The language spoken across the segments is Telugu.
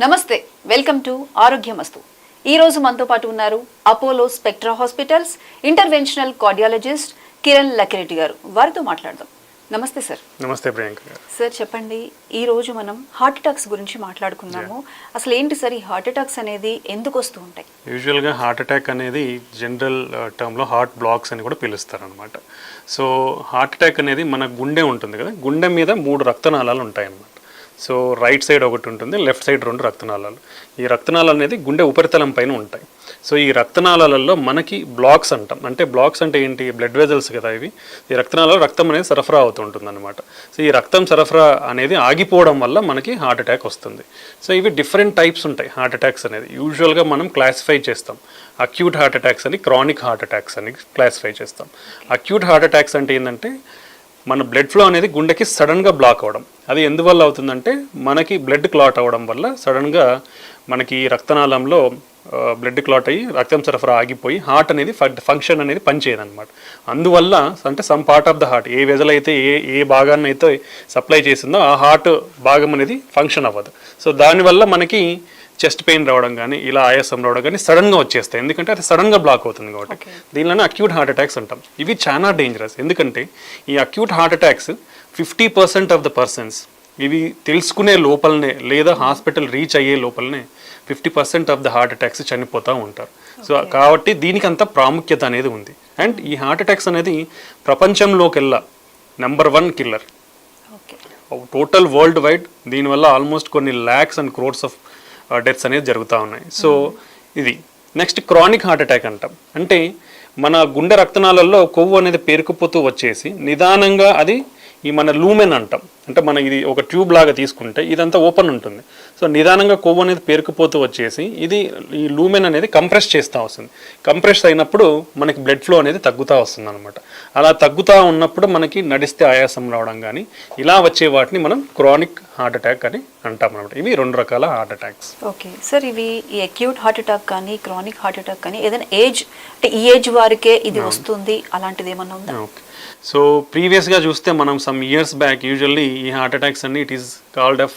నమస్తే వెల్కమ్ టు ఆరోగ్యమస్తు. ఈ రోజు మనతో పాటు ఉన్నారు Apollo spectra hospitals interventional cardiologist Kiran Lakireddy గారు. వారితో మాట్లాడదాం. నమస్తే సార్. నమస్తే ప్రియాంక గారు. సార్ చెప్పండి, ఈ రోజు మనం హార్ట్ అటాక్స్ గురించి మాట్లాడుకుందాము. అసలు ఏంటి సార్ ఈ హార్ట్ అటాక్స్ అనేది ఎందుకు వస్తూ ఉంటాయి? యూజువల్గా హార్ట్ అటాక్ అనేది జనరల్ టర్మ్లో హార్ట్ బ్లాక్స్ అని కూడా పిలుస్తారు అనమాట. సో హార్ట్ అటాక్ అనేది మన గుండె ఉంటుంది కదా, గుండె మీద 3 రక్తనాళాలు ఉంటాయి అన్నమాట. సో రైట్ సైడ్ ఒకటి ఉంటుంది, లెఫ్ట్ సైడ్ 2 రక్తనాళాలు. ఈ రక్తనాళాలు అనేది గుండె ఉపరితలం పైన ఉంటాయి. సో ఈ రక్తనాళాలలో మనకి బ్లాక్స్ అంటాం. అంటే బ్లాక్స్ అంటే ఏంటి? బ్లడ్ వెజల్స్ కదా ఇవి. ఈ రక్తనాళాలు రక్తం అనేది సరఫరా అవుతూ ఉంటుంది అనమాట. సో ఈ రక్తం సరఫరా అనేది ఆగిపోవడం వల్ల మనకి హార్ట్ అటాక్ వస్తుంది. సో ఇవి డిఫరెంట్ టైప్స్ ఉంటాయి హార్ట్ అటాక్స్ అనేది. యూజువల్గా మనం క్లాసిఫై చేస్తాం. అక్యూట్ హార్ట్ అటాక్స్ అని, క్రానిక్ హార్ట్ అటాక్స్ అని క్లాసిఫై చేస్తాం. అక్యూట్ హార్ట్ అటాక్స్ అంటే ఏంటంటే మన బ్లడ్ ఫ్లో అనేది గుండెకి సడన్గా బ్లాక్ అవ్వడం. అది ఎందువల్ల అవుతుందంటే మనకి బ్లడ్ క్లాట్ అవ్వడం వల్ల సడన్గా మనకి రక్తనాళంలో బ్లడ్ క్లాట్ అయ్యి రక్తం సరఫరా ఆగిపోయి హార్ట్ అనేది ఫంక్షన్ అనేది పనిచేయదన్నమాట. అందువల్ల అంటే some part of the heart, A vessel అయితే ఏ భాగాన్ని అయితే సప్లై చేసిందో ఆ హార్ట్ భాగం అనేది ఫంక్షన్ అవ్వదు. సో దానివల్ల మనకి చెస్ట్ పెయిన్ రావడం కానీ, ఇలా ఆయాసం రావడం కానీ సడన్గా వచ్చేస్తాయి. ఎందుకంటే అది సడన్గా బ్లాక్ అవుతుంది కాబట్టి. దీనిలోనే అక్యూట్ హార్ట్ అటాక్స్ అంటాం. ఇవి చాలా డేంజరస్. ఎందుకంటే ఈ acute heart attacks 50% of the persons ఇవి తెలుసుకునే లోపలనే లేదా హాస్పిటల్ రీచ్ అయ్యే లోపలనే 50% ఆఫ్ ద హార్ట్ అటాక్స్ చనిపోతూ ఉంటారు. సో కాబట్టి దీనికి అంత ప్రాముఖ్యత అనేది ఉంది. అండ్ ఈ హార్ట్ అటాక్స్ అనేది ప్రపంచంలోకెల్లా number 1 killer total world wide. దీనివల్ల ఆల్మోస్ట్ కొన్ని lakhs and crores of deaths అనేది జరుగుతూ ఉన్నాయి. సో ఇది నెక్స్ట్ క్రానిక్ హార్ట్ అటాక్ అంటాం. అంటే మన గుండె రక్తనాళాల్లో కొవ్వు అనేది పేరుకుపోతూ వచ్చేసి నిదానంగా అది ఈ మన లూమెన్ అంటాం. అంటే మన ఇది ఒక ట్యూబ్ లాగా తీసుకుంటే ఇదంతా ఓపెన్ ఉంటుంది. సో నిదానంగా కొవ్వు అనేది పేరుకుపోతూ వచ్చేసి ఇది ఈ లూమెన్ అనేది కంప్రెస్ చేస్తూ వస్తుంది. కంప్రెస్ అయినప్పుడు మనకి బ్లడ్ ఫ్లో అనేది తగ్గుతూ వస్తుంది అనమాట. అలా తగ్గుతూ ఉన్నప్పుడు మనకి నడిస్తే ఆయాసం రావడం కానీ ఇలా వచ్చే వాటిని మనం క్రానిక్ హార్ట్ అటాక్ అని అంటాం అనమాట. ఇవి 2 రకాల హార్ట్ అటాక్స్. ఓకే సార్, ఇవి ఈ అక్యూట్ హార్ట్ అటాక్ కానీ క్రానిక్ హార్ట్ అటాక్ కానీ ఏదైనా ఏజ్ అంటే ఈ ఏజ్ వారికే ఇది వస్తుంది అలాంటిది ఏమన్నా ఉందా? ఓకే. సో ప్రీవియస్గా చూస్తే మనం సమ్ ఇయర్స్ బ్యాక్ యూజువల్లీ ఈ హార్ట్ అటాక్స్ అన్ని it is called of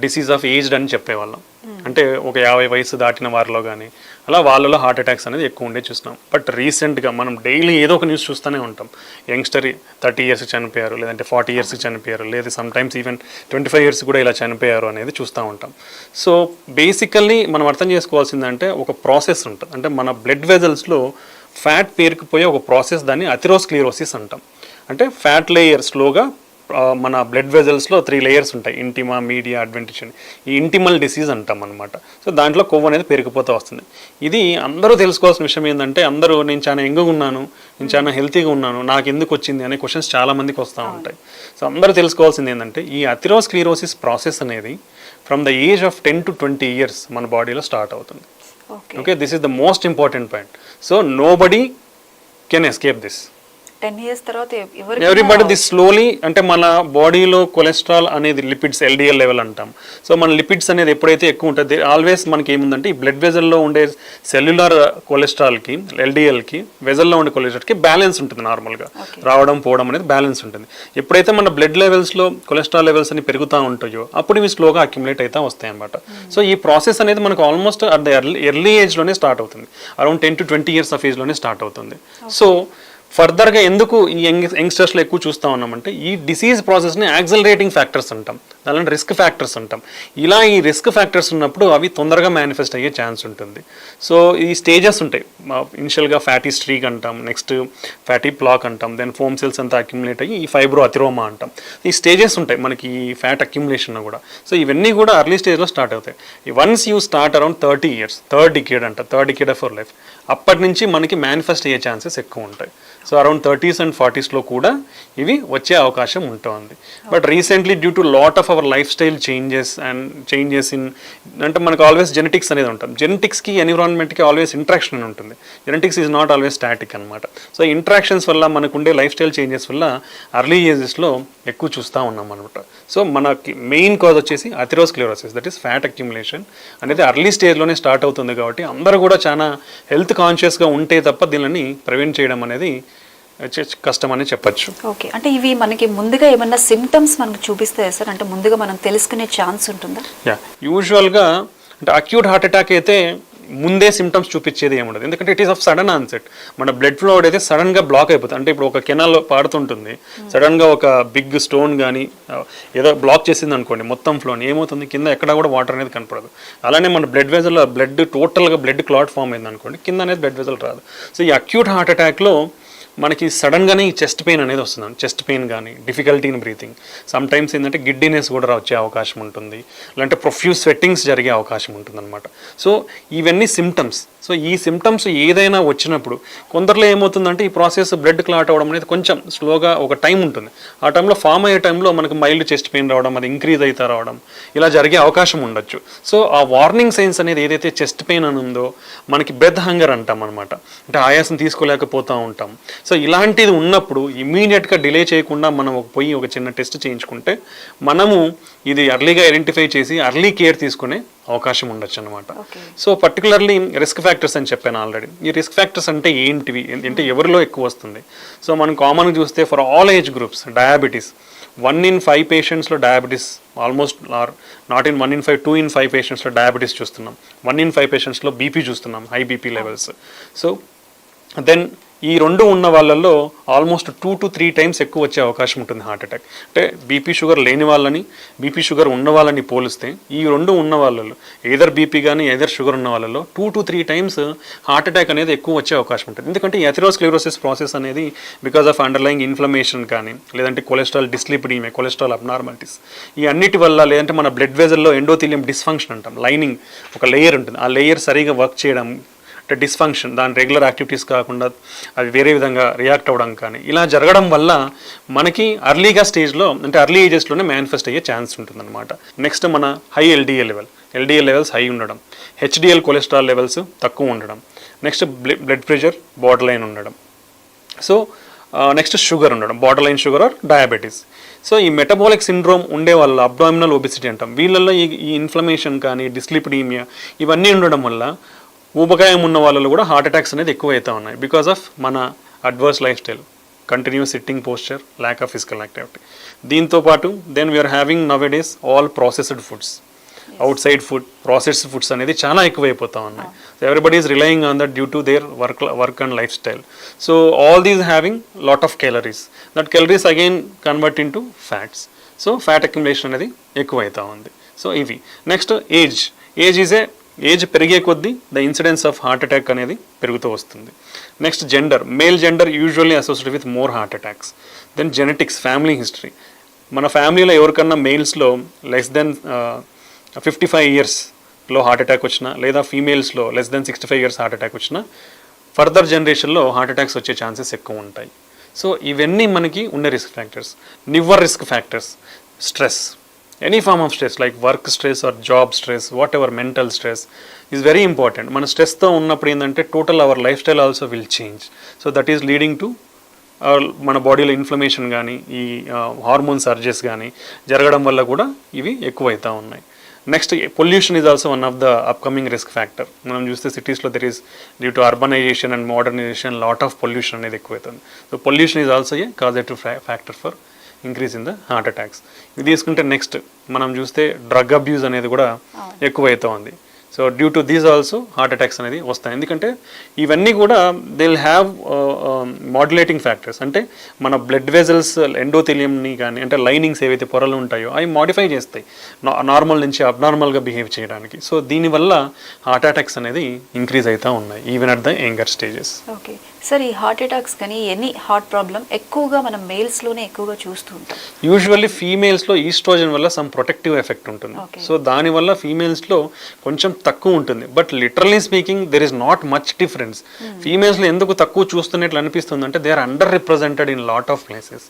disease of aged అని చెప్పేవాళ్ళం. అంటే ఒక 50 వయసు దాటిన వారిలో కానీ అలా వాళ్ళలో హార్ట్ అటాక్స్ అనేది ఎక్కువ ఉండే చూస్తున్నాం. బట్ రీసెంట్గా మనం డైలీ ఏదో ఒక న్యూస్ చూస్తూనే ఉంటాం. యంగ్స్టర్ 30 ఇయర్స్కి చనిపోయారు, లేదంటే 40 ఇయర్స్కి చనిపోయారు, లేదా సమ్ టైమ్స్ ఈవెన్ 25 ఇయర్స్ కూడా ఇలా చనిపోయారు అనేది చూస్తూ ఉంటాం. సో బేసికల్లీ మనం అర్థం చేసుకోవాల్సిందంటే ఒక ప్రాసెస్ ఉంటుంది. అంటే మన బ్లడ్ వెజల్స్లో ఫ్యాట్ పేరుకుపోయే ఒక ప్రాసెస్, దాన్ని అథెరోస్క్లెరోసిస్ అంటాం. అంటే ఫ్యాట్ లేయర్ స్లోగా మన బ్లడ్ వెజల్స్లో 3 లేయర్స్ ఉంటాయి, ఇంటిమా, మీడియా, అడ్వెంటిషన్. ఈ ఇంటిమల్ డిసీజ్ అంటాం అనమాట. సో దాంట్లో కొవ్వు అనేది పెరిగిపోతూ వస్తుంది. ఇది అందరూ తెలుసుకోవాల్సిన విషయం ఏంటంటే అందరూ నేను చాలా యంగ్గా ఉన్నాను, నేను చాలా హెల్తీగా ఉన్నాను, నాకు ఎందుకు వచ్చింది అనే క్వశ్చన్స్ చాలా మందికి వస్తూ ఉంటాయి. సో అందరూ తెలుసుకోవాల్సింది ఏంటంటే ఈ అథెరోస్క్లెరోసిస్ ప్రాసెస్ అనేది from the age of 10 to 20 years మన బాడీలో స్టార్ట్ అవుతుంది. Okay, this is the most important point. So nobody can escape this. 10 years తర్వాత ఎవ్రీబడి దిస్ స్లోలీ. అంటే మన బాడీలో కొలెస్ట్రాల్ అనేది లిపిడ్స్ LDL లెవెల్ అంటాం. సో మన లిపిడ్స్ అనేది ఎప్పుడైతే ఎక్కువ ఉంటుంది ఆల్వేస్ మనకి ఏముందంటే ఈ బ్లడ్ వెజల్లో ఉండే సెల్యులర్ కొలెస్ట్రాల్కి, LDLకి, వెజల్లో ఉండే కొలెస్ట్రాల్కి బ్యాలెన్స్ ఉంటుంది. నార్మల్గా రావడం పోవడం అనేది బ్యాలెన్స్ ఉంటుంది. ఎప్పుడైతే మన బ్లడ్ లెవెల్స్లో కొలెస్ట్రాల్ లెవెల్స్ అని పెరుగుతూ ఉంటాయో అప్పుడు ఇవి స్లోగా అక్యుములేట్ అవుతూ వస్తాయి అన్నమాట. సో ఈ ప్రాసెస్ అనేది మనకు ఆల్మోస్ట్ అట్ ద ఎర్లీ ఏజ్లోనే స్టార్ట్ అవుతుంది. అరౌండ్ 10 to 20 ఇయర్స్ ఆఫ్ ఏజ్లోనే స్టార్ట్ అవుతుంది. సో ఫర్దర్గా ఎందుకు ఈ యంగ్స్టర్స్లో ఎక్కువ చూస్తూ ఉన్నామంటే ఈ డిసీజ్ ప్రాసెస్ని యాక్సలరేటింగ్ ఫ్యాక్టర్స్ అంటాం, దాని రిస్క్ ఫ్యాక్టర్స్ అంటాం. ఇలా ఈ రిస్క్ ఫ్యాక్టర్స్ ఉన్నప్పుడు అవి తొందరగా మేనిఫెస్ట్ అయ్యే ఛాన్స్ ఉంటుంది. సో ఈ స్టేజెస్ ఉంటాయి. ఇనిషియల్గా ఫ్యాటీ స్ట్రీక్ అంటాం, నెక్స్ట్ ఫ్యాటీ ప్లాక్ అంటాం, దెన్ ఫోమ్ సెల్స్ అంతా అక్యుములేట్ అయ్యి ఈ ఫైబ్రో అథెరోమా అంటాం. ఈ స్టేజెస్ ఉంటాయి మనకి ఈ ఫ్యాట్ అక్యుములేషన్ కూడా. సో ఇవన్నీ కూడా అర్లీ స్టేజ్లో స్టార్ట్ అవుతాయి. Once you start around 30 years, third decade of our life, అప్పటి నుంచి మనకి మేనిఫెస్ట్ అయ్యే ఛాన్సెస్ ఎక్కువ ఉంటాయి. సో అరౌండ్ 30s and 40sలో కూడా ఇవి వచ్చే అవకాశం ఉంటుంది. But recently due to lot of our lifestyle changes in అంటే మనకు ఆల్వేస్ జెనెటిక్స్ అనేది ఉంటుంది. జెనెటిక్స్కి ఎన్విరాన్మెంట్కి ఆల్వేస్ ఇంట్రాక్షన్ అని ఉంటుంది. Genetics is not always static అనమాట. సో ఇంట్రాక్షన్స్ వల్ల మనకు ఉండే లైఫ్ స్టైల్ చేంజెస్ వల్ల అర్లీ ఏజెస్లో ఎక్కువ చూస్తూ ఉన్నాం అనమాట. సో మనకి మెయిన్ కాజ్ వచ్చేసి atherosclerosis, that is fat accumulation అనేది అర్లీ స్టేజ్లోనే స్టార్ట్ అవుతుంది. కాబట్టి అందరూ కూడా చాలా హెల్త్ కాన్షియస్గా ఉంటే తప్ప దీనిని ప్రివెంట్ చేయడం అనేది కష్టం అని చెప్పచ్చు. ఓకే, అంటే ఇవి మనకి ముందుగా ఏమన్నా సిమ్టమ్స్ మనకు చూపిస్తాయా సార్? అంటే ముందుగా మనం తెలుసుకునే ఛాన్స్ ఉంటుందా? యూజువల్గా అంటే అక్యూట్ హార్ట్ అటాక్ అయితే ముందే సిమ్టమ్స్ చూపించేది ఏముండదు, ఎందుకంటే it is of sudden onset. మన బ్లడ్ ఫ్లో అయితే సడన్గా బ్లాక్ అయిపోతుంది. అంటే ఇప్పుడు ఒక కెనాల్ పాడుతుంటుంది, సడన్గా ఒక బిగ్ స్టోన్ కానీ ఏదో బ్లాక్ చేసింది అనుకోండి మొత్తం ఫ్లోని, ఏమవుతుంది కింద ఎక్కడ కూడా వాటర్ అనేది కనపడదు. అలానే మన బ్లడ్ వెజల్ టోటల్గా బ్లడ్ క్లాట్ ఫామ్ అయింది అనుకోండి, కింద అనేది బ్లడ్ వెజల్ రాదు. సో ఈ అక్యూట్ హార్ట్ అటాక్లో మనకి సడన్గానే ఈ చెస్ట్ పెయిన్ అనేది వస్తుంది. చెస్ట్ పెయిన్ కానీ difficulty in breathing, some times ఏంటంటే గిడ్డినెస్ కూడా వచ్చే అవకాశం ఉంటుంది, లేదంటే ప్రొఫ్యూజ్ స్వెట్టింగ్స్ జరిగే అవకాశం ఉంటుంది అనమాట. సో ఇవన్నీ సిమ్టమ్స్. సో ఈ సిమ్టమ్స్ ఏదైనా వచ్చినప్పుడు కొందరిలో ఏమవుతుందంటే ఈ ప్రాసెస్ బ్లడ్ క్లాట్ అవ్వడం అనేది కొంచెం స్లోగా ఒక టైం ఉంటుంది. ఆ టైంలో ఫామ్ అయ్యే టైంలో మనకు మైల్డ్ చెస్ట్ పెయిన్ రావడం, అది ఇంక్రీజ్ అయితే రావడం, ఇలా జరిగే అవకాశం ఉండొచ్చు. సో ఆ వార్నింగ్ సైన్స్ అనేది ఏదైతే చెస్ట్ పెయిన్ అని ఉందో మనకి బ్రెత్ హంగర్ అంటాం అనమాట, అంటే ఆయాసం తీసుకోలేకపోతూ ఉంటాం. సో ఇలాంటిది ఉన్నప్పుడు ఇమీడియట్గా డిలే చేయకుండా మనం పోయి ఒక చిన్న టెస్ట్ చేయించుకుంటే మనము ఇది అర్లీగా ఐడెంటిఫై చేసి అర్లీ కేర్ తీసుకునే అవకాశం ఉండొచ్చు అనమాట. సో పర్టికులర్లీ రిస్క్ ఫ్యాక్టర్స్ అని చెప్పాను ఆల్రెడీ. ఈ రిస్క్ ఫ్యాక్టర్స్ అంటే ఏంటివి అంటే ఎవరిలో ఎక్కువ వస్తుంది? సో మనం కామన్గా చూస్తే for all age groups diabetes, 1 in 5 పేషెంట్స్లో diabetes, almost not in 1 in 5, 2 in 5 పేషెంట్స్లో డయాబెటీస్ చూస్తున్నాం. 1 in 5 పేషెంట్స్లో బీపీ చూస్తున్నాం, high BP levels. So then ఈ రెండు ఉన్న వాళ్ళల్లో ఆల్మోస్ట్ 2 to 3 times ఎక్కువ వచ్చే అవకాశం ఉంటుంది హార్ట్ అటాక్. అంటే బీపీ షుగర్ లేని వాళ్ళని బీపీ షుగర్ ఉన్న వాళ్ళని పోలిస్తే ఈ రెండు ఉన్న వాళ్ళలో ఏదర్ బీపీ కానీ ఏదర్ షుగర్ ఉన్న వాళ్ళలో 2 to 3 times హార్ట్ అటాక్ అనేది ఎక్కువ వచ్చే అవకాశం ఉంటుంది. ఎందుకంటే ఈ అథెరోస్క్లెరోసిస్ ప్రాసెస్ అనేది బికాస్ ఆఫ్ అండర్లయింగ్ ఇన్ఫ్లమేషన్ కానీ, లేదంటే కొలెస్ట్రాల్ డిస్లిపిడీమియా, కొలెస్ట్రాల్ అబ్నార్మాలిటీస్, ఈ అన్నిటి వల్ల, లేదంటే మన బ్లడ్ వెజల్లో ఎండోథీలియం డిస్ఫంక్షన్ అంటాం, లైనింగ్ ఒక లేయర్ ఉంటుంది, ఆ లేయర్ సరిగా వర్క్ చేయడం అంటే డిస్ఫంక్షన్, దాని రెగ్యులర్ యాక్టివిటీస్ కాకుండా అవి వేరే విధంగా రియాక్ట్ అవ్వడం కానీ ఇలా జరగడం వల్ల మనకి అర్లీగా స్టేజ్లో అంటే అర్లీ ఏజెస్లోనే మేనిఫెస్ట్ అయ్యే ఛాన్స్ ఉంటుందన్నమాట. నెక్స్ట్ మన హై ఎల్డిఎల్ లెవెల్స్ హై ఉండడం, హెచ్డిఎల్ కొలెస్ట్రాల్ లెవెల్స్ తక్కువ ఉండడం, next blood pressure border line ఉండడం, సో నెక్స్ట్ షుగర్ ఉండడం, border line sugar are diabetes. So ఈ మెటబాలిక్ సిండ్రోమ్ ఉండే వాళ్ళ అబ్డామినల్ ఒబెసిటీ అంటాం, వీళ్ళల్లో ఈ ఇన్ఫ్లమేషన్ కానీ డిస్లిపిడీమియా ఇవన్నీ ఉండడం వల్ల ఊబకాయం ఉన్న వాళ్ళలో కూడా హార్ట్ అటాక్స్ అనేది ఎక్కువ అవుతూ ఉన్నాయి బికాస్ ఆఫ్ మన adverse lifestyle, continuous sitting posture, lack of physical activity. దీంతో పాటు then we are having nowadays all processed foods, outside food, processed foods అనేది చాలా ఎక్కువైపోతూ ఉన్నాయి. So everybody is relying on that due to their work and lifestyle. So all these having lot of calories, that calories again convert into fats. So fat accumulation అనేది ఎక్కువైతూ ఉంది. సో ఇవి. నెక్స్ట్ ఏజ్ పెరిగే కొద్దీ the incidence of heart attack అనేది పెరుగుతూ వస్తుంది. Next gender, male gender usually associated with more heart attacks. Then genetics, family history, మన ఫ్యామిలీలో ఎవరికన్నా మేల్స్లో లెస్ దెన్ 55 yearsలో హార్ట్ అటాక్ వచ్చినా, లేదా ఫీమేల్స్లో less than 65 years heart attack వచ్చినా ఫర్దర్ జనరేషన్లో హార్ట్ అటాక్స్ వచ్చే ఛాన్సెస్ ఎక్కువ ఉంటాయి. సో ఇవన్నీ మనకి ఉన్న risk factors. Newer risk factors, stress, any form of stress like work stress or job stress, whatever, mental stress is very important. మన స్ట్రెస్తో ఉన్నప్పుడు ఏంటంటే total our life style also will change. So that is leading to మన బాడీలో ఇన్ఫ్లమేషన్ కానీ ఈ హార్మోన్ సర్జెస్ కానీ జరగడం వల్ల కూడా ఇవి ఎక్కువైతూ ఉన్నాయి. Next pollution is also one of the upcoming risk factor. మనం చూస్తే సిటీస్లో there is due to urbanisation and modernisation lot of pollution అనేది ఎక్కువైతుంది. So pollution is also a causative factor for increase in the heart attacks. ఇది తీసుకుంటే నెక్స్ట్ మనం చూస్తే డ్రగ్ అబ్యూజ్ అనేది కూడా ఎక్కువైతే ఉంది. So due to these also heart attacks అనేది వస్తాయి. ఎందుకంటే ఇవన్నీ కూడా they will have modulating factors, అంటే మన బ్లడ్ వెజల్స్ ఎండోథెలియంని కానీ అంటే లైనింగ్స్ ఏవైతే పొరలు ఉంటాయో అవి మాడిఫై చేస్తాయి నార్మల్ నుంచి అబ్నార్మల్గా బిహేవ్ చేయడానికి. సో దీనివల్ల హార్ట్ అటాక్స్ అనేది ఇంక్రీజ్ అవుతూ ఉన్నాయి even at the younger stages. Okay sir, ఈ హార్ట్ అటాక్స్ కానీ ఎనీ హార్ట్ ప్రాబ్లం ఎక్కువగా మనం మేల్స్లోనే ఎక్కువగా చూస్తూ ఉంటాం. యూజువల్లీ ఫీమేల్స్లో ఈస్ట్రోజన్ వల్ల సమ్ ప్రొటెక్టివ్ ఎఫెక్ట్ ఉంటుంది. సో దానివల్ల ఫీమేల్స్లో కొంచెం తక్కువ ఉంటుంది. But literally speaking there is not much difference. ఫీమేల్స్లో ఎందుకు తక్కువ చూస్తున్నట్లు అనిపిస్తుంది అంటే they are under represented in lot of places.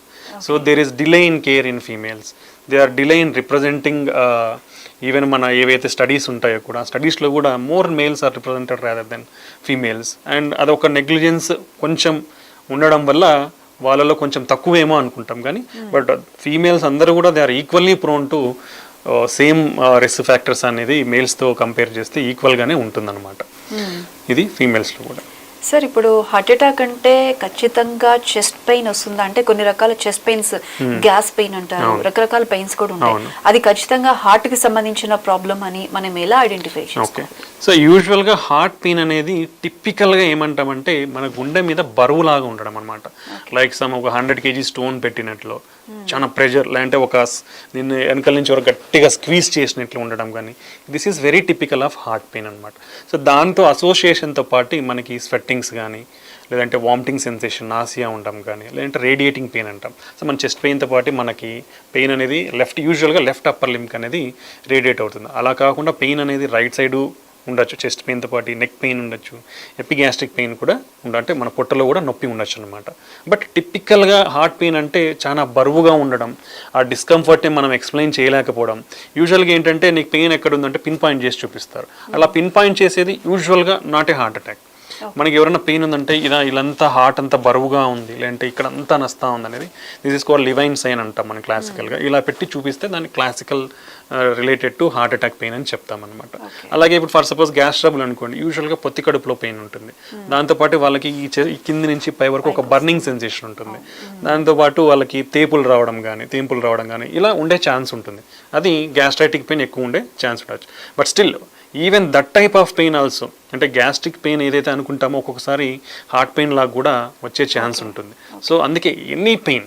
So there is delay in care in females, they are delay in representing even మన ఏవైతే స్టడీస్ ఉంటాయో కూడా స్టడీస్లో కూడా more males are represented rather than females. And అదొక నెగ్లిజెన్స్ కొంచెం ఉండడం వల్ల వాళ్ళలో కొంచెం తక్కువేమో అనుకుంటాం కానీ బట్ ఫీమేల్స్ అందరూ కూడా they are equally prone to same risk factors అనేది మేల్స్తో కంపేర్ చేస్తే ఈక్వల్గానే ఉంటుందన్నమాట. ఇది ఫీమేల్స్లో కూడా. సార్ ఇప్పుడు హార్ట్ అటాక్ అంటే ఖచ్చితంగా చెస్ట్ పెయిన్ వస్తుందా? అంటే కొన్ని రకాల చెస్ట్ పెయిన్స్, గ్యాస్ పెయిన్ అంటారు, రకరకాల పెయిన్స్ కూడా ఉంటాయి. అది ఖచ్చితంగా హార్ట్ కి సంబంధించిన ప్రాబ్లం అని మనం ఎలా ఐడెంటిఫై చేసుకోవాలి? సో యూజువల్గా హార్ట్ పెయిన్ అనేది టిపికల్గా ఏమంటామంటే మన గుండె మీద బరువులాగా ఉండడం అనమాట. లైక్ ఒక 100 kg స్టోన్ పెట్టినట్లు, చాలా ప్రెషర్, లేదంటే నిన్ను వెనకాల నుంచి ఒక గట్టిగా స్క్వీజ్ చేసినట్లు ఉండడం కానీ, this is very typical of heart pain అనమాట. సో దాంతో అసోసియేషన్తో పాటు మనకి స్వెట్టింగ్స్ కానీ, లేదంటే వామిటింగ్ సెన్సేషన్, నాసియా ఉండడం కానీ, లేదంటే రేడియేటింగ్ పెయిన్ అంటాం. సో మన చెస్ట్ పెయిన్తో పాటు మనకి పెయిన్ అనేది యూజువల్గా లెఫ్ట్ అప్పర్ లింక్ అనేది రేడియేట్ అవుతుంది. అలా కాకుండా పెయిన్ అనేది రైట్ సైడు ఉండొచ్చు, చెస్ట్ పెయిన్తో పాటు నెక్ పెయిన్ ఉండొచ్చు, ఎపిగ్యాస్ట్రిక్ పెయిన్ కూడా అంటే మన పొట్టలో కూడా నొప్పి ఉండొచ్చు అనమాట. బట్ టిపికల్గా హార్ట్ పెయిన్ అంటే చాలా బరువుగా ఉండడం, ఆ డిస్కంఫర్ట్ని మనం ఎక్స్ప్లెయిన్ చేయలేకపోవడం. యూజువల్గా ఏంటంటే నీకు పెయిన్ ఎక్కడ ఉందంటే పిన్ పాయింట్ చేసి చూపిస్తారు. అలా పిన్ పాయింట్ చేసేది యూజువల్గా నాట్ ఏ హార్ట్ అటాక్. మనకి ఎవరైనా పెయిన్ ఉందంటే ఇదంతా హార్ట్ అంతా బరువుగా ఉంది, లేదంటే ఇక్కడ అంతా నస్తా ఉంది అనేది this is called Levine sign అంటాం మనం క్లాసికల్గా. ఇలా పెట్టి చూపిస్తే దాన్ని classical related to heart attack pain అని చెప్తామన్నమాట. అలాగే ఇప్పుడు ఫర్ సపోజ్ గ్యాస్ ట్రబుల్ అనుకోండి, యూజువల్గా పొత్తి కడుపులో పెయిన్ ఉంటుంది. దాంతోపాటు వాళ్ళకి ఈ కింది నుంచి పై వరకు ఒక బర్నింగ్ సెన్సేషన్ ఉంటుంది. దాంతోపాటు వాళ్ళకి తేపులు రావడం కానీ ఇలా ఉండే ఛాన్స్ ఉంటుంది. అది గ్యాస్ట్రైటిక్ పెయిన్ ఎక్కువ ఉండే ఛాన్స్ ఉండొచ్చు. But still even that type of pain also, అంటే గ్యాస్ట్రిక్ పెయిన్ ఏదైతే అనుకుంటామో ఒక్కొక్కసారి హార్ట్ పెయిన్ లాగా కూడా వచ్చే ఛాన్స్ ఉంటుంది. సో అందుకే ఎనీ పెయిన్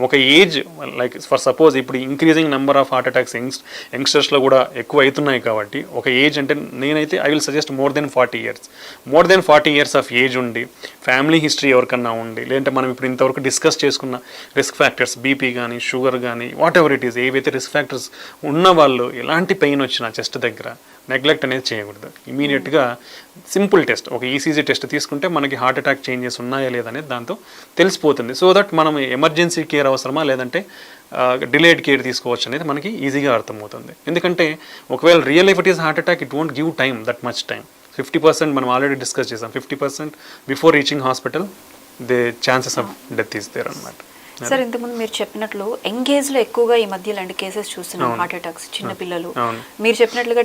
ఒక ఏజ్, లైక్ ఫర్ సపోజ్ ఇప్పుడు increasing number of heart attacks యంగ్స్టర్స్లో కూడా ఎక్కువ అవుతున్నాయి కాబట్టి ఒక ఏజ్ అంటే నేనైతే I will suggest more than 40 years of age ఉండి, ఫ్యామిలీ హిస్టరీ ఎవరికన్నా ఉండి, లేదంటే మనం ఇప్పుడు ఇంతవరకు డిస్కస్ చేసుకున్న రిస్క్ ఫ్యాక్టర్స్, బీపీ కానీ, షుగర్ కానీ, వాట్ ఎవర్ ఇట్ ఈస్, ఏవైతే రిస్క్ ఫ్యాక్టర్స్ ఉన్న వాళ్ళు ఎలాంటి పెయిన్ వచ్చినా చెస్ట్ దగ్గర నెగ్లెక్ట్ అనేది చేయకూడదు. ఇమీడియట్గా సింపుల్ టెస్ట్, ఒక ఈసీజీ టెస్ట్ తీసుకుంటే మనకి హార్ట్ అటాక్ చేంజెస్ ఉన్నాయా లేదనేది దాంతో తెలిసిపోతుంది. సో దట్ మనం ఎమర్జెన్సీ కేర్ అవసరమా లేదంటే డిలేడ్ కేర్ తీసుకోవచ్చు అనేది మనకి ఈజీగా అర్థమవుతుంది. ఎందుకంటే ఒకవేళ real if it is heart attack, it won't give time that much time. 50% మనం ఆల్రెడీ డిస్కస్ చేసాం. 50% before reaching hospital the chances of death is there అన్నమాట. సార్ ఇంతకుముందు మీరు చెప్పినట్లు ఎంగేజ్ లో ఎక్కువగా ఈ మధ్య ఇలాంటి కేసెస్ చూస్తున్నాం, హార్ట్ అటాక్స్ చిన్న పిల్లలు. మీరు చెప్పినట్లుగా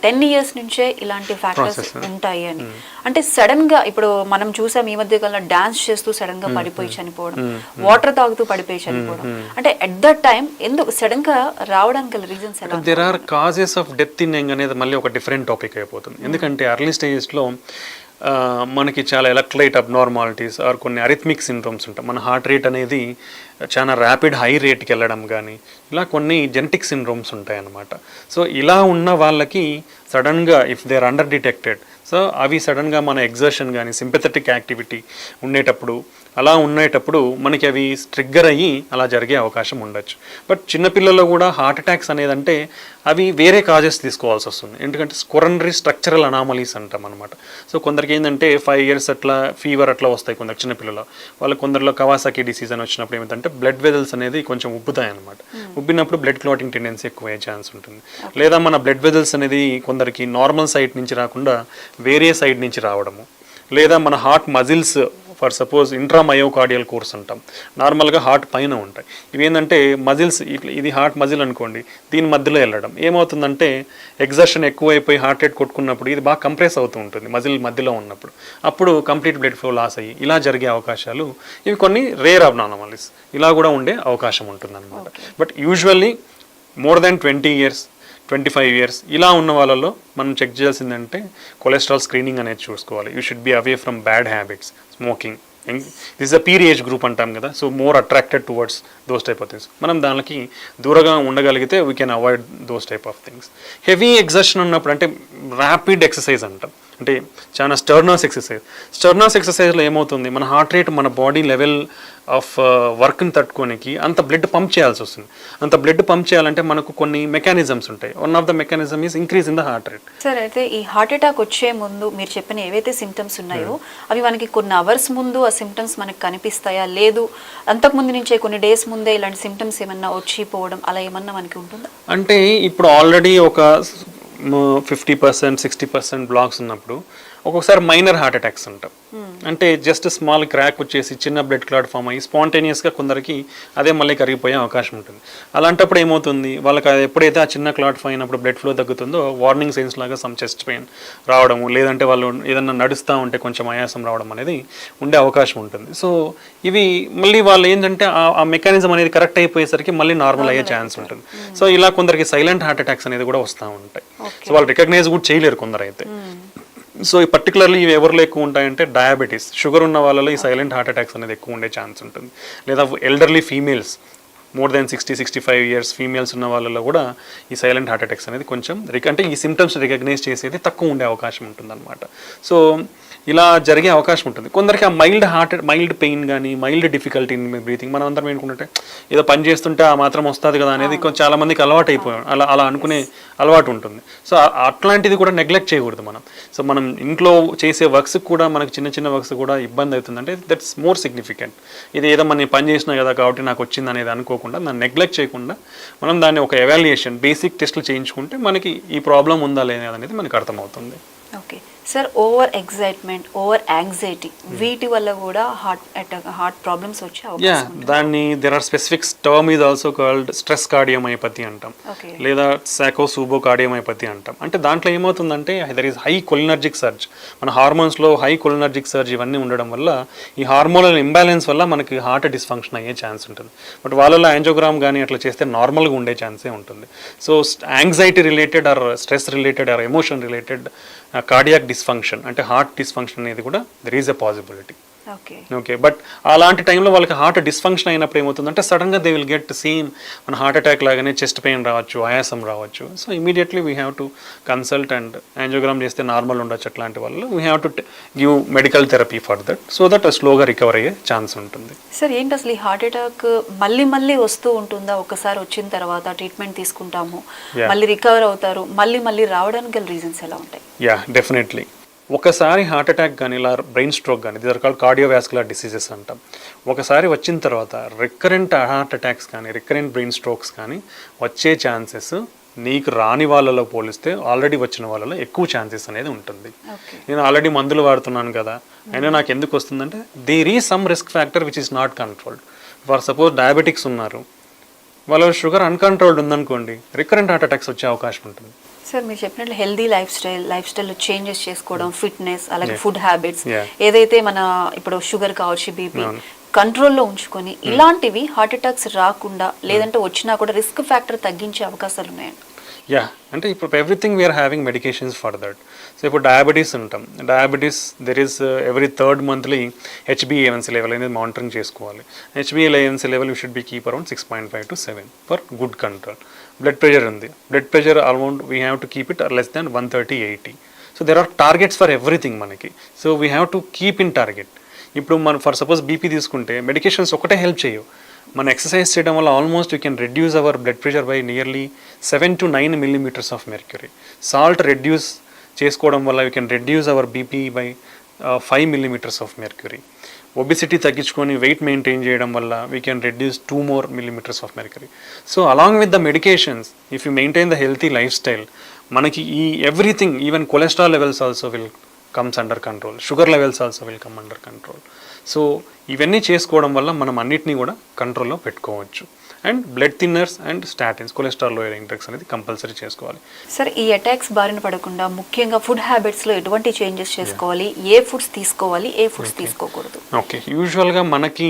10 years నుంచే ఇలాంటి ఫ్యాక్టర్స్ ఉంటాయి అని. అంటే సడన్ గా ఇప్పుడు మనం చూసాం ఈ మధ్య కాలంలో డాన్స్ చేస్తూ సడన్ గా పడిపోయి చనిపోవడం, వాటర్ తాగుతూ పడిపోయి చనిపోవడం. అంటే ఎట్ దట్ టైం ఎందుకు సడన్ గా రావడానికి గల రీజన్స్ ఎలా? There are causes of death in young అనేది మళ్ళీ ఒక డిఫరెంట్ టాపిక్ అయిపోతుంది. ఎందుకంటే ఎర్లీ స్టేజెస్లో మనకి చాలా ఎలక్ట్రోలైట్ అబ్నార్మాలిటీస్ ఆర్ కొన్ని అరిథమిక్ సిండ్రోమ్స్ ఉంటాయి. మన హార్ట్ రేట్ అనేది చాలా ర్యాపిడ్ హై రేట్కి వెళ్ళడం కానీ, ఇలా కొన్ని జెనెటిక్ సిండ్రోమ్స్ ఉంటాయి అన్నమాట. సో ఇలా ఉన్న వాళ్ళకి సడన్గా if they are under detected, so అవి సడన్గా మన ఎగ్జర్షన్ కానీ, సింపథెటిక్ యాక్టివిటీ ఉండేటప్పుడు మనకి అవి ట్రిగ్గర్ అయ్యి అలా జరిగే అవకాశం ఉండొచ్చు. బట్ చిన్నపిల్లల్లో కూడా హార్ట్ అటాక్స్ అనేదంటే అవి వేరే కాజెస్ తీసుకోవాల్సి వస్తుంది. ఎందుకంటే కొరనరీ స్ట్రక్చరల్ అనామలీస్ అంటాం అనమాట. సో కొందరికి ఏంటంటే 5 years అట్లా ఫీవర్ అట్లా వస్తాయి కొందరు చిన్నపిల్లలు. కొందరిలో కవాసాకి డిసీజ్ అని వచ్చినప్పుడు ఏమిటంటే బ్లడ్ వెజల్స్ అనేది కొంచెం ఉబ్బుతాయి అనమాట. ఉబ్బినప్పుడు బ్లడ్ క్లాటింగ్ టెండెన్సీ ఎక్కువ అయ్యే ఛాన్స్ ఉంటుంది. లేదా మన బ్లడ్ వెజల్స్ అనేది కొందరికి నార్మల్ సైడ్ నుంచి రాకుండా వేరే సైడ్ నుంచి రావడము, లేదా మన heart muscles for suppose intramyocardial course అంటాం, నార్మల్గా హార్ట్ పైన ఉంటాయి. ఇవేంటంటే మజిల్స్, ఇది హార్ట్ మజిల్ అనుకోండి, దీని మధ్యలో వెళ్ళడం ఏమవుతుందంటే ఎగ్జర్షన్ ఎక్కువైపోయి హార్ట్ రేట్ కొట్టుకున్నప్పుడు ఇది బాగా కంప్రెస్ అవుతూ ఉంటుంది మజిల్ మధ్యలో ఉన్నప్పుడు. అప్పుడు కంప్లీట్ బ్లడ్ ఫ్లో లాస్ అయ్యి ఇలా జరిగే అవకాశాలు, ఇవి కొన్ని రేర్ అబ్నార్మలీస్, ఇలా కూడా ఉండే అవకాశం ఉంటుంది అనమాట. But usually more than 20 years 25 years ఇలా ఉన్న వాళ్ళలో మనం చెక్ చేయాల్సిందంటే కొలెస్ట్రాల్ స్క్రీనింగ్ అనేది చూసుకోవాలి. You should B away from bad habits, smoking. This a peer age group అంటాం కదా, so more attracted towards those type of things. మనం దానికి దూరంగా ఉండగలిగితే we can avoid those type of things. Heavy exertion ఉన్నప్పుడు అంటే ర్యాపిడ్ ఎక్సర్సైజ్ అంటాం, అంటే చాలా స్టర్నస్ ఎక్సర్సైజ్లో ఏమవుతుంది, మన హార్ట్ రేట్ మన బాడీ లెవెల్ ఆఫ్ వర్క్ని తట్టుకోనికి అంత బ్లడ్ పంప్ చేయాల్సి వస్తుంది. అంత బ్లడ్ పంప్ చేయాలంటే మనకు కొన్ని మెకానిజమ్స్ ఉంటాయి. One of the mechanism is increase in the heart rate. Sir అయితే ఈ హార్ట్ అటాక్ వచ్చే ముందు మీరు చెప్పిన ఏవైతే సిమ్టమ్స్ ఉన్నాయో అవి మనకి కొన్ని అవర్స్ ముందు ఆ సిమ్టమ్స్ మనకి కనిపిస్తాయా, లేదు అంతకుముందు నుంచే కొన్ని డేస్ ముందే ఇలాంటి సిమ్టమ్స్ ఏమన్నా వచ్చి పోవడం అలా ఏమన్నా మనకి ఉంటుందా? అంటే ఇప్పుడు ఆల్రెడీ ఒక 50% 60% బ్లాక్స్ ఉన్నప్పుడు ఒక్కొక్కసారి మైనర్ హార్ట్ అటాక్స్ ఉంటాం. అంటే జస్ట్ స్మాల్ క్రాక్ వచ్చేసి చిన్న బ్లడ్ క్లాట్ ఫామ్ అయ్యి స్పాంటేనియస్గా కొందరికి అదే మళ్ళీ కరిగిపోయే అవకాశం ఉంటుంది. అలాంటప్పుడు ఏమవుతుంది, వాళ్ళకి ఎప్పుడైతే ఆ చిన్న క్లాట్ ఫామ్ అయినప్పుడు బ్లడ్ ఫ్లో తగ్గుతుందో వార్నింగ్ సైన్స్ లాగా సమ్ చెస్ట్ పెయిన్ రావడము, లేదంటే వాళ్ళు ఏదన్నా నడుస్తూ ఉంటే కొంచెం ఆయాసం రావడం అనేది ఉండే అవకాశం ఉంటుంది. సో ఇవి మళ్ళీ వాళ్ళు ఏంటంటే ఆ మెకానిజం అనేది కరెక్ట్ అయిపోయేసరికి మళ్ళీ నార్మల్ అయ్యే ఛాన్స్ ఉంటుంది. సో ఇలా కొందరికి సైలెంట్ హార్ట్ అటాక్స్ అనేది కూడా వస్తూ ఉంటాయి. సో వాళ్ళు రికగ్నైజ్ కూడా చేయలేరు కొందరు అయితే. సో ఈ పర్టికులర్లీ ఇవి ఎవరిలో ఎక్కువ ఉంటాయంటే డయాబెటీస్, షుగర్ ఉన్న వాళ్ళలో ఈ సైలెంట్ హార్ట్ అటాక్స్ అనేది ఎక్కువ ఉండే ఛాన్స్ ఉంటుంది. లేదా elderly females, more than 60-65 years females ఉన్న వాళ్ళలో కూడా ఈ సైలెంట్ హార్ట్ అటాక్స్ అనేది కొంచెం అంటే ఈ సిమ్టమ్స్ రికగ్నైజ్ చేసేది తక్కువ ఉండే అవకాశం ఉంటుంది అనమాట. సో ఇలా జరిగే అవకాశం ఉంటుంది. కొందరికి ఆ మైల్డ్ పెయిన్ కానీ మైల్డ్ డిఫికల్టీ ఇన్ బ్రీతింగ్, మనం అందరం ఏంటంటే ఏదో పని చేస్తుంటే ఆ మాత్రం వస్తుంది కదా అనేది చాలా మందికి అలవాటు అయిపోయాం, అలా అనుకునే అలవాటు ఉంటుంది. సో అట్లాంటిది కూడా నెగ్లెక్ట్ చేయకూడదు మనం. సో మనం ఇంట్లో చేసే వర్క్స్ కూడా మనకు చిన్న చిన్న వర్క్స్ కూడా ఇబ్బంది అవుతుంది అంటే దట్స్ మోర్ సిగ్నిఫికెంట్. ఇది ఏదో మనం పని చేసినా కదా కాబట్టి నాకు వచ్చింది అనేది అనుకోకుండా, దాన్ని నెగ్లెక్ట్ చేయకుండా మనం దాన్ని ఒక ఎవాల్యుయేషన్ బేసిక్ టెస్ట్లు చేయించుకుంటే మనకి ఈ ప్రాబ్లం ఉందా లేదా అనేది మనకు అర్థమవుతుంది. Okay sir, over excitement, over anxiety వీటి వల్ల కూడా హార్ట్ ప్రాబ్లమ్స్ వచ్చే అవకాశం ఉంది. దాన్ని there are specific term is also called stress cardiomyopathy అంటాం, లేదా సాకోసూబో కార్డియోమైపతి అంటాం. అంటే దాంట్లో ఏమవుతుందంటే there is high cholinergic surge, మన హార్మోన్స్లో హై కొలినర్జిక్ సర్జ్ ఇవన్నీ ఉండడం వల్ల ఈ హార్మోనల్ ఇంబ్యాలెన్స్ వల్ల మనకి హార్ట్ డిస్ఫంక్షన్ అయ్యే ఛాన్స్ ఉంటుంది. బట్ వాళ్ళలో యాంజియోగ్రామ్ కానీ అట్లా చేస్తే నార్మల్గా ఉండే ఛాన్సే ఉంటుంది. So anxiety related are stress related are emotion related cardiac dysfunction అంటే హార్ట్ డిస్ఫంక్షన్ అనేది కూడా there is a possibility. Okay, but అలాంటి టైంలో వాళ్ళకి హార్ట్ డిస్ఫంక్షన్ అయినప్పుడు ఏమవుతుందంటే సడన్గా దే విల్ గెట్ సేమ్ మన హార్ట్ అటాక్ లాగానే చెస్ట్ పెయిన్ రావచ్చు, ఆయాసం రావచ్చు. So immediately we have to consult and angiogram చేస్తే నార్మల్ ఉండొచ్చు. అట్లాంటి వాళ్ళు we have to give medical therapy for that, so that స్లోగా రికవర్ అయ్యే ఛాన్స్ ఉంటుంది. సార్ ఏంటి అసలు ఈ హార్ట్ అటాక్ మళ్ళీ వస్తూ ఉంటుందా? ఒకసారి వచ్చిన తర్వాత ట్రీట్మెంట్ తీసుకుంటాము, మళ్ళీ రికవర్ అవుతారు, మళ్ళీ రావడానికి గల రీజన్స్ ఎలా ఉంటాయి? Yeah, definitely. ఒకసారి హార్ట్ అటాక్ కానీ ఇలా బ్రెయిన్ స్ట్రోక్ కానీ these are called cardiovascular diseases అంటాం. ఒకసారి వచ్చిన తర్వాత రికరెంట్ హార్ట్ అటాక్స్ కానీ రికరెంట్ బ్రెయిన్ స్ట్రోక్స్ కానీ వచ్చే ఛాన్సెస్ నీకు రాని వాళ్ళలో పోలిస్తే ఆల్రెడీ వచ్చిన వాళ్ళలో ఎక్కువ ఛాన్సెస్ అనేది ఉంటుంది. నేను ఆల్రెడీ మందులు వాడుతున్నాను కదా అయినా నాకు ఎందుకు వస్తుందంటే there is some risk factor which is not controlled. For suppose diabetics ఉన్నారు, వాళ్ళ షుగర్ అన్కంట్రోల్డ్ ఉందనుకోండి, రికరెంట్ హార్ట్ అటాక్స్ వచ్చే అవకాశం ఉంటుంది. సార్ మీరు చెప్పినట్లు హెల్దీ లైఫ్ స్టైల్ చేంజెస్ చేసుకోవడం, ఫిట్నెస్, అలాగే ఫుడ్ హ్యాబిట్స్, ఏదైతే మన ఇప్పుడు షుగర్ కావచ్చు, బీపీ కంట్రోల్లో ఉంచుకొని ఇలాంటివి హార్ట్ అటాక్స్ రాకుండా లేదంటే వచ్చినా కూడా రిస్క్ ఫ్యాక్టర్ తగ్గించే అవకాశాలు ఉన్నాయండి. యా, అంటే ఇప్పుడు everything we are having medications for that. So ఇప్పుడు డయాబెటీస్ ఉంటాం, diabetes there is every 3rd monthly HbA1c level అనేది మానిటరింగ్ చేసుకోవాలి. HbA1c level you should be keep around 6.5 to 7 for good control. Blood pressure ఉంది, blood pressure around we have to keep it less than 130/80. So there are targets for everything మనకి. So we have to keep in target. ఇప్పుడు మనం ఫర్ సపోజ్ బీపీ తీసుకుంటే మెడికేషన్స్ ఒకటే హెల్ప్ చేయవు. మన ఎక్సర్సైజ్ చేయడం వల్ల almost you can reduce our blood pressure by nearly 7 to 9 millimeters of mercury. Salt reduce చేసుకోవడం వల్ల you can reduce our BP by 5 millimeters of mercury. Obesity తగ్గించుకొని వెయిట్ మెయింటైన్ చేయడం వల్ల we can reduce 2 more millimeters of mercury. So along with the medications if you maintain the healthy life style మనకి ఈ everything even cholesterol levels also will comes under control, sugar levels also will come under control. So ఇవన్నీ చేసుకోవడం వల్ల మనం అన్నిటినీ కూడా కంట్రోల్లో పెట్టుకోవచ్చు. And blood thinners and statins, cholesterol lowering drugs అనేది కంపల్సరీ చేసుకోవాలి. సార్ ఈ అటాక్స్ బారిన పడకుండా ముఖ్యంగా ఫుడ్ హ్యాబిట్స్లో ఎటువంటి చేంజెస్ చేసుకోవాలి, ఏ ఫుడ్స్ తీసుకోవాలి, ఏ ఫుడ్స్ తీసుకోకూడదు? ఓకే, యూజువల్గా మనకి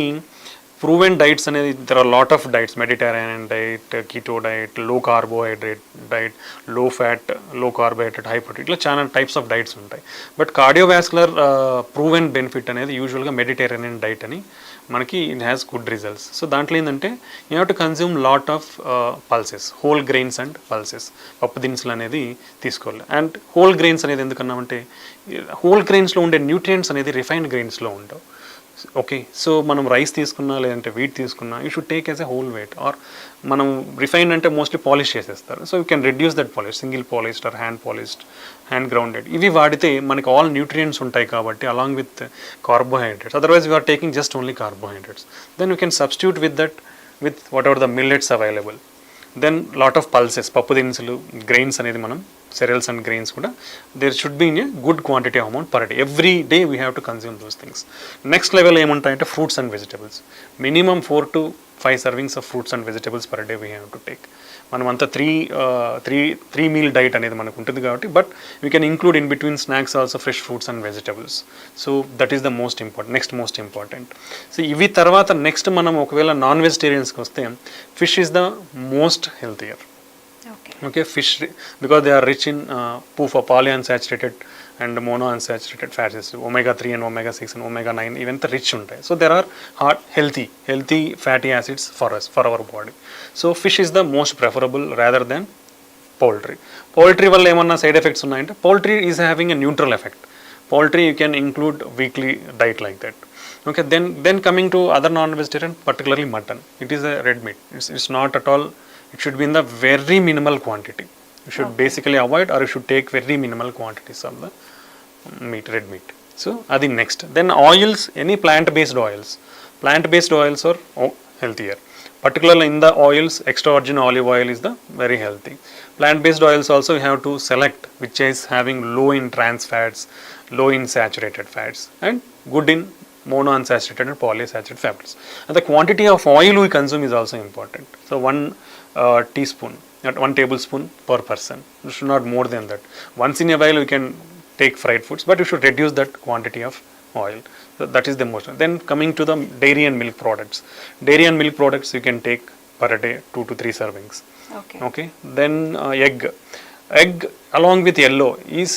ప్రూవెన్ డైట్స్ అనేది there are lot of diets, Mediterranean diet, keto diet, low carbohydrate diet, low fat, low carbohydrate, high protein, ఇట్లా చాలా టైప్స్ ఆఫ్ డైట్స్ ఉంటాయి. బట్ కార్డియోవాస్కులర్ ప్రూవెన్ బెనిఫిట్ అనేది యూజువల్గా మెడిటేరియన్ డైట్ అని మనకి it has good results. So దాంట్లో ఏంటంటే you have to consume lot of pulses, whole grains and pulses, పప్పు దినుసులు అనేది తీసుకోవాలి. అండ్ హోల్ గ్రెయిన్స్ అనేది ఎందుకన్నామంటే హోల్ గ్రెయిన్స్లో ఉండే న్యూట్రియంట్స్ అనేది రిఫైన్డ్ గ్రెయిన్స్లో ఉండవు. ఓకే, సో మనం రైస్ తీసుకున్నా లేదంటే వీట్ తీసుకున్నా you should take as a whole wheat. Or మనం రిఫైన్ అంటే మోస్ట్లీ పాలిష్ చేసేస్తారు. So you can reduce that polish, single polished or hand polished, hand grounded. ఇవి వాడితే మనకి ఆల్ న్యూట్రియంట్స్ ఉంటాయి కాబట్టి along with carbohydrates. Otherwise you are taking just only carbohydrates. Then you can substitute with that with whatever the millets available. Then lot of pulses, పప్పు దినుసులు, గ్రెయిన్స్ అనేది మనం cereals and grains kuda there should be in a good quantity of amount per day. Every day we have to consume those things. Next level emuntayante fruits and vegetables. Minimum 4 to 5 servings of fruits and vegetables per day we have to take. మనం అంతా త్రీ మీల్ డైట్ అనేది మనకు ఉంటుంది కాబట్టి, but we can include in between snacks also fresh fruits and vegetables. So that is the most important. So ఇవి తర్వాత నెక్స్ట్ మనం ఒకవేళ నాన్ వెజిటేరియన్స్కి వస్తే fish is the most healthier. Okay, fish because they are rich in polyunsaturated and monounsaturated fats, omega-3 and omega-6 and omega-9 even the rich untai. So there are healthy fatty acids for us, for our body. So fish is the most preferable rather than poultry. Poultry valla emanna side effects unnayante, poultry is having a neutral effect. Poultry you can include weekly diet like that. Okay, then coming to other non-vegetarian, particularly mutton, it is a red meat. It's not at all. It should be in the very minimal quantity. You should basically avoid, or you should take very minimal quantities of the meat, red meat. So adi next. Then oils, any plant-based oils. Plant-based oils are healthier. Particularly in the oils, extra virgin olive oil is the very healthy. Plant-based oils also you have to select which is having low in trans fats, low in saturated fats, and good in monounsaturated and polyunsaturated fats. And the quantity of oil we consume is also important. So 1 teaspoon, 1 tablespoon per person. You should not more than that. Once in a while we can take fried foods, but you should reduce that quantity of oil. So that is the most. Then coming to the dairy and milk products. Dairy and milk products you can take per day 2 to 3 servings. Okay. Then egg along with yellow is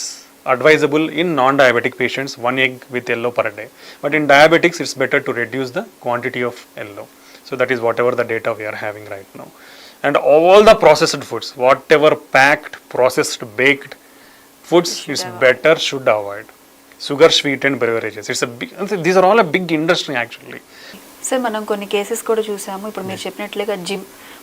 advisable in non-diabetic patients, 1 egg with yellow per day. But in diabetics it's better to reduce the quantity of yellow. So that is whatever the data we are having right now. And all the processed foods, whatever packed, processed, baked foods is better, should avoid. Sugar sweetened beverages, these are all a big industry actually. Sir మనం కొన్ని కేసెస్ కూడా చూసాము. ఇప్పుడు మీరు చెప్పినట్లుగా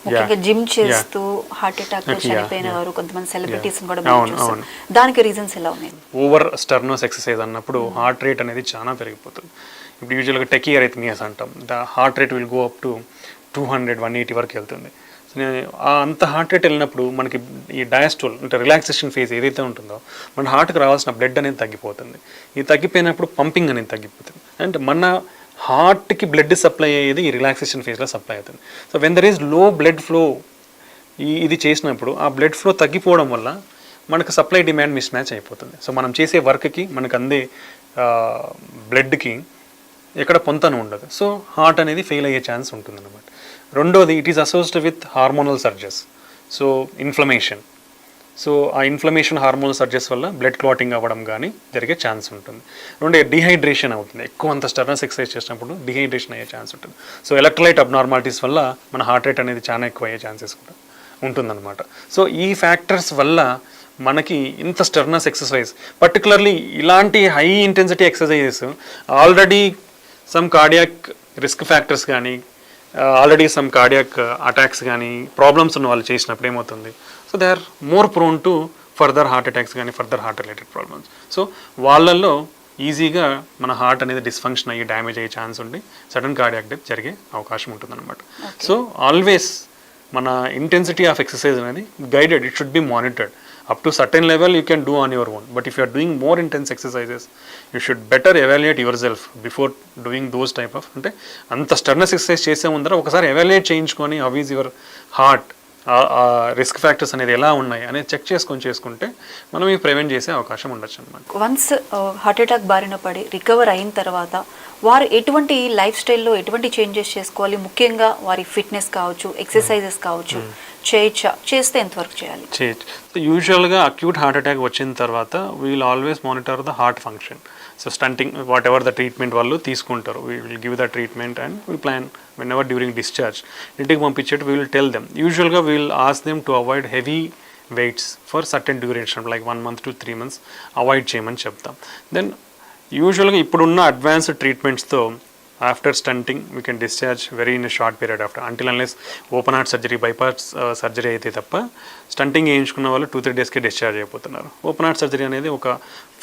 ముఖ్యంగా జిమ్ చేస్తూ హార్ట్ అటాక్ చనిపోయిన వారు కొంతమంది సెలబ్రిటీస్ కూడా చూసాం. దానికి రీజన్స్ ఎలా ఉన్నాయి? ఓవర్ స్టర్నోస్ ఎక్సర్సైజ్ అన్నప్పుడు హార్ట్ రేట్ అనేది చాలా పెరిగిపోతుంది. ఇప్పుడు యూజువల్గా టెకియారిథమియాస్ అంటాం, the heart rate will go up to 200-180 వరకు వెళ్తుంది. అంత హార్ట్ రేట్ వెళ్ళినప్పుడు మనకి ఈ డయాస్టోల్ అంటే రిలాక్సేషన్ ఫేజ్ ఏదైతే ఉంటుందో మన హార్ట్కి రావాల్సిన బ్లడ్ అనేది తగ్గిపోతుంది. ఇది తగ్గిపోయినప్పుడు పంపింగ్ అనేది తగ్గిపోతుంది. అండ్ మన హార్ట్కి బ్లడ్ సప్లై అయ్యేది ఈ రిలాక్సేషన్ ఫేజ్లో సప్లై అవుతుంది. So when there is low blood flow ఇది చేసినప్పుడు ఆ బ్లడ్ ఫ్లో తగ్గిపోవడం వల్ల మనకు సప్లై డిమాండ్ మిస్ మ్యాచ్ అయిపోతుంది. సో మనం చేసే వర్క్కి మనకు అందే బ్లడ్కి ఎక్కడ పొంతన ఉండదు. సో హార్ట్ అనేది ఫెయిల్ అయ్యే ఛాన్స్ ఉంటుంది అన్నమాట. రెండోది, it is associated with hormonal surges, so inflammation. So ఆ ఇన్ఫ్లమేషన్ హార్మోనల్ సర్జెస్ వల్ల బ్లడ్ క్లాటింగ్ అవ్వడం కానీ జరిగే ఛాన్స్ ఉంటుంది. రెండో డిహైడ్రేషన్ అవుతుంది, ఎక్కువ అంత స్టర్నస్ ఎక్సర్సైజ్ చేసినప్పుడు డిహైడ్రేషన్ అయ్యే ఛాన్స్ ఉంటుంది. సో ఎలక్ట్రోలైట్ అబ్నార్మాలిటీస్ వల్ల మన హార్ట్ రేట్ అనేది చాలా ఎక్కువ అయ్యే ఛాన్సెస్ కూడా ఉంటుందన్నమాట. సో ఈ ఫ్యాక్టర్స్ వల్ల మనకి ఇంత స్టర్నస్ ఎక్సర్సైజ్, పర్టికులర్లీ ఇలాంటి high intensity exercises already some cardiac risk factors కానీ ఆల్రెడీ సమ్ కార్డియాక్ అటాక్స్ కానీ ప్రాబ్లమ్స్ ఉన్న వాళ్ళు చేసినప్పుడు ఏమవుతుంది, so they are more prone to further heart attacks కానీ further heart related problems. So వాళ్ళల్లో ఈజీగా మన హార్ట్ అనేది డిస్ఫంక్షన్ అయ్యి డ్యామేజ్ అయ్యే ఛాన్స్ ఉండి సడన్ కార్డియాక్ డెత్ జరిగే అవకాశం ఉంటుందన్నమాట. సో ఆల్వేస్ మన ఇంటెన్సిటీ ఆఫ్ ఎక్సర్సైజ్ అనేది guided, it should be monitored. Up to certain level you can do on your own, but if you are doing more intense exercises you should better evaluate yourself before doing those type of అంటే అంత స్టర్నస్ ఎక్సర్సైజ్ చేసే ముందర ఒకసారి ఎవాల్యుయేట్ చేయించుకొని how is your heart, risk factors అనేది ఎలా ఉన్నాయి అనేది చెక్ చేసుకుంటే మనం ఇవి ప్రివెంట్ చేసే అవకాశం ఉండొచ్చు అనమాట. వన్స్ హార్ట్ అటాక్ బారిన పడి రికవర్ అయిన తర్వాత వారు ఎటువంటి లైఫ్ స్టైల్లో ఎటువంటి చేంజెస్ చేసుకోవాలి, ముఖ్యంగా వారి ఫిట్నెస్ కావచ్చు, ఎక్సర్సైజెస్ కావచ్చు, చేస్తే ఎంతవరకు చేయాలి? యూజువల్గా అక్యూట్ హార్ట్ అటాక్ వచ్చిన తర్వాత we'll always monitor the heart function. So stenting whatever the treatment వాళ్ళు తీసుకుంటారు, we will give the treatment and will plan whenever during discharge ఇంటికి పంపించేట్టు వీ విల్ టెల్ దెమ్. యూజువల్గా we will ask them to avoid heavy weights for certain duration like 1 month to 3 months avoid చేయమని చెప్తాం. దెన్ యూజువల్గా ఇప్పుడున్న అడ్వాన్స్డ్ ట్రీట్మెంట్స్తో after stenting we can discharge very in short period after until unless open heart surgery bypass surgery అయితే తప్ప స్టంటింగ్ వేయించుకున్న వాళ్ళు 2-3 డేస్కే డిశ్చార్జ్ అయిపోతున్నారు. ఓపెన్ హార్ట్ సర్జరీ అనేది ఒక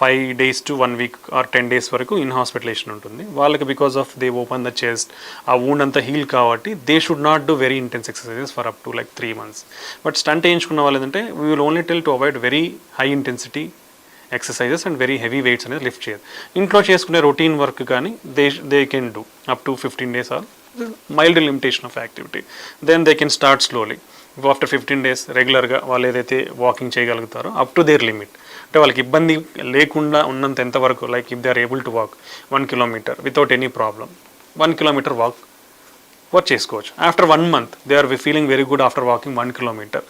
5 days to 1 week or 10 days వరకు ఇన్ హాస్పిటలేషన్ ఉంటుంది. వాళ్ళకి because of they open the chest, ఆ వూండ్ అంతా హీల్ కాబట్టి they should not do very intense exercises for up to like 3 months. But stent వేయించుకున్న వాళ్ళు ఏంటంటే we will only tell to avoid very high intensity exercises and very heavy weights అనేది లిఫ్ట్ చేయదు. ఇంట్లో చేసుకునే రొటీన్ వర్క్ కానీ they can do up to 15 days or mild limitation of activity. Then they can start slowly. After 15 days రెగ్యులర్గా వాళ్ళు ఏదైతే వాకింగ్ చేయగలుగుతారో అప్ టు దేర్ లిమిట్, అంటే వాళ్ళకి ఇబ్బంది లేకుండా ఉన్నంత ఎంతవరకు, like if they are able to walk 1 kilometer without any problem 1 kilometer walk చేసుకోవచ్చు. After 1 month they are feeling very good after walking 1 kilometer,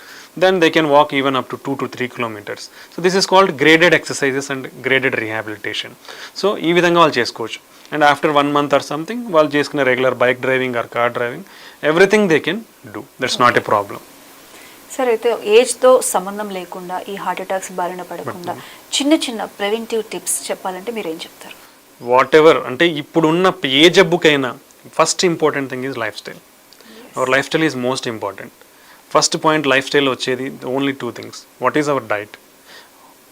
then they can walk even up to 2 to 3 kilometers. So this is called graded exercises and graded rehabilitation. So ఈ విధంగా వాళ్ళు చేసుకోవచ్చు. And after 1 month or something వాళ్ళు చేసుకునే regular bike driving or car driving everything they can do. That's not a problem. Sir, అయితే ఏజ్తో సంబంధం లేకుండా ఈ హార్ట్ అటాక్స్ బారిన పడకుండా చిన్న చిన్న ప్రివెంటివ్ టిప్స్ చెప్పాలంటే మీరు ఏం చెప్తారు? వాట్ ఎవర్, అంటే ఇప్పుడున్న ఏ జబ్బుకైనా first important thing is lifestyle. Our lifestyle is most important. First point lifestyle వచ్చేది only 2 things. What is our diet,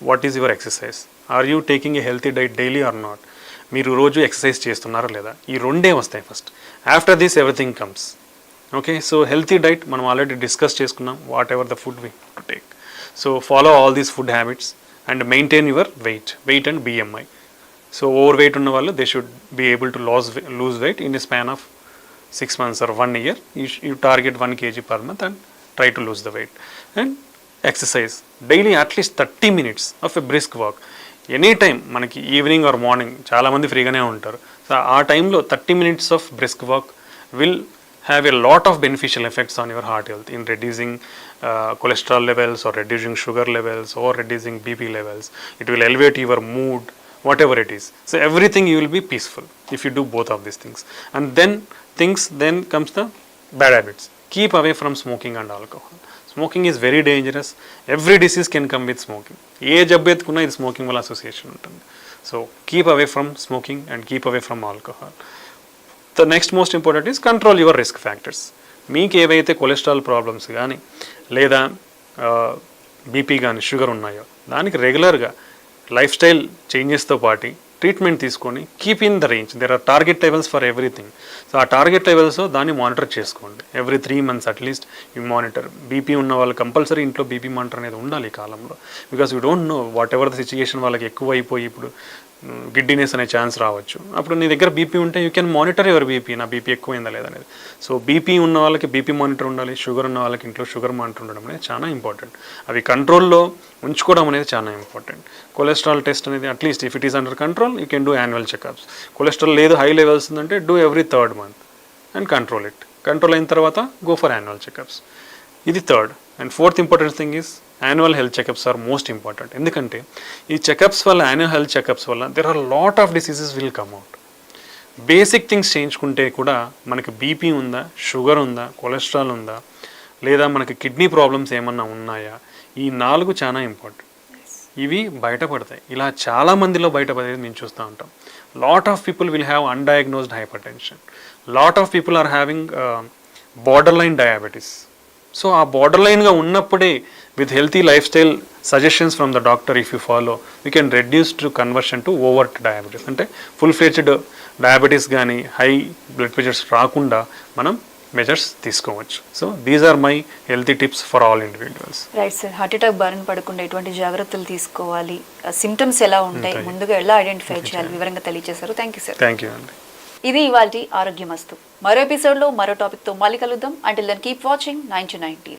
what is your exercise, are you taking a healthy diet daily or not, మీరు రోజు ఎక్సర్సైజ్ చేస్తున్నారా లేదా, ఈ రెండే వస్తాయి first. After this everything comes. Okay, so healthy diet మనం ఆల్రెడీ డిస్కస్ చేసుకున్నాం, whatever the food we to take. So follow all these food habits and maintain your weight and BMI. So overweight ఉన్న వాళ్ళు they should be able to lose weight in the span of 6 months or 1 year. You target 1 kg per month and try to lose the weight. And exercise daily at least 30 minutes of a brisk walk. Any time మనకి ఈవినింగ్ ఆర్ మార్నింగ్ చాలామంది ఫ్రీగానే ఉంటారు. సో ఆ టైంలో 30 minutes of brisk walk will have a lot of beneficial effects on your heart health in reducing cholesterol levels or reducing sugar levels or reducing BP levels. It will elevate your mood, whatever it is. So everything you will be peaceful if you do both of these things. And then comes the bad habits. Keep away from smoking and alcohol. Smoking is very dangerous. Every disease can come with smoking. ఏ జబ్బు ఎత్తుకున్నా ఇది స్మోకింగ్ వల్ల అసోసియేషన్ ఉంటుంది. So keep away from smoking and keep away from alcohol. The next most important is control your risk factors. మీకు ఏవైతే కొలెస్ట్రాల్ ప్రాబ్లమ్స్ కానీ లేదా BP కానీ షుగర్ ఉన్నాయో దానికి రెగ్యులర్గా లైఫ్ స్టైల్ చేంజెస్తో పాటు ట్రీట్మెంట్ తీసుకొని keep in the range. There are target levels for everything. So ఆ టార్గెట్ లెవెల్స్ దాన్ని మానిటర్ చేసుకోండి. Every 3 months at least you monitor. BP ఉన్న వాళ్ళు కంపల్సరీ ఇంట్లో BP మానిటర్ అనేది ఉండాలి ఈ కాలంలో. Because you don't know what ever the situation వాళ్ళకి ఎక్కువ అయిపోయి ఇప్పుడు గిడ్డినెస్ అనే ఛాన్స్ రావచ్చు. అప్పుడు నీ దగ్గర BP ఉంటే you can monitor your BP, నా BP ఎక్కువైందా లేదనేది. సో BP ఉన్న వాళ్ళకి BP మానిటర్ ఉండాలి, షుగర్ ఉన్న వాళ్ళకి ఇంట్లో షుగర్ మానిటర్ ఉండడం అనేది చాలా ఇంపార్టెంట్. అవి కంట్రోల్లో ఉంచుకోవడం అనేది చాలా ఇంపార్టెంట్. కొలెస్ట్రాల్ టెస్ట్ అనేది at least if it is under control you can do annual checkups. Cholesterol లేదు హై లెవెల్స్ ఉందంటే do every 3rd month and control it. Control అయిన తర్వాత గో ఫర్ యాన్యువల్ చెకప్స్. ఇది 3rd. And 4th important thing is annual health checkups are most important. ఎందుకంటే ఈ చెకప్స్ వల్ల, యాన్యువల్ హెల్త్ చెకప్స్ వల్ల there are lot of diseases will come out. Basic things చేయించుకుంటే కూడా మనకి BP ఉందా, షుగర్ ఉందా, కొలెస్ట్రాల్ ఉందా, లేదా మనకి కిడ్నీ ప్రాబ్లమ్స్ ఏమన్నా ఉన్నాయా, ఈ 4 చాలా ఇంపార్టెంట్. ఇవి బయటపడతాయి. ఇలా చాలామందిలో బయటపడేది మేము చూస్తూ ఉంటాం. Lot of people will have undiagnosed hypertension. Lot of people are having borderline diabetes. So ఆ బార్డర్ లైన్గా ఉన్నప్పుడే with healthy lifestyle suggestions from the doctor if you follow we can reduce to conversion to over diabetes. అంటే ఫుల్ ఫ్లెడ్జ్డ్ డయాబెటీస్ కానీ హై బ్లడ్ ప్రెషర్స్ రాకుండా మనం మెజర్స్ తీసుకోవచ్చు. So these are my healthy tips for all individuals. Right sir, heart attack బారిన పడకుండా ఎటువంటి జాగ్రత్తలు తీసుకోవాలి, సిమ్టమ్స్ ఎలా ఉంటాయి, ముందుగా ఎలా ఐడెంటిఫై చేయాలి, వివరంగా తెలియజేశారు. Thank you sir. Thank you అండి. ఇది ఇవాల్టి ఆరోగ్యమస్తు. మరో ఎపిసోడ్లో మరో టాపిక్తో మళ్ళీ కలుద్దాం. Until then keep watching 9 to 9 TV.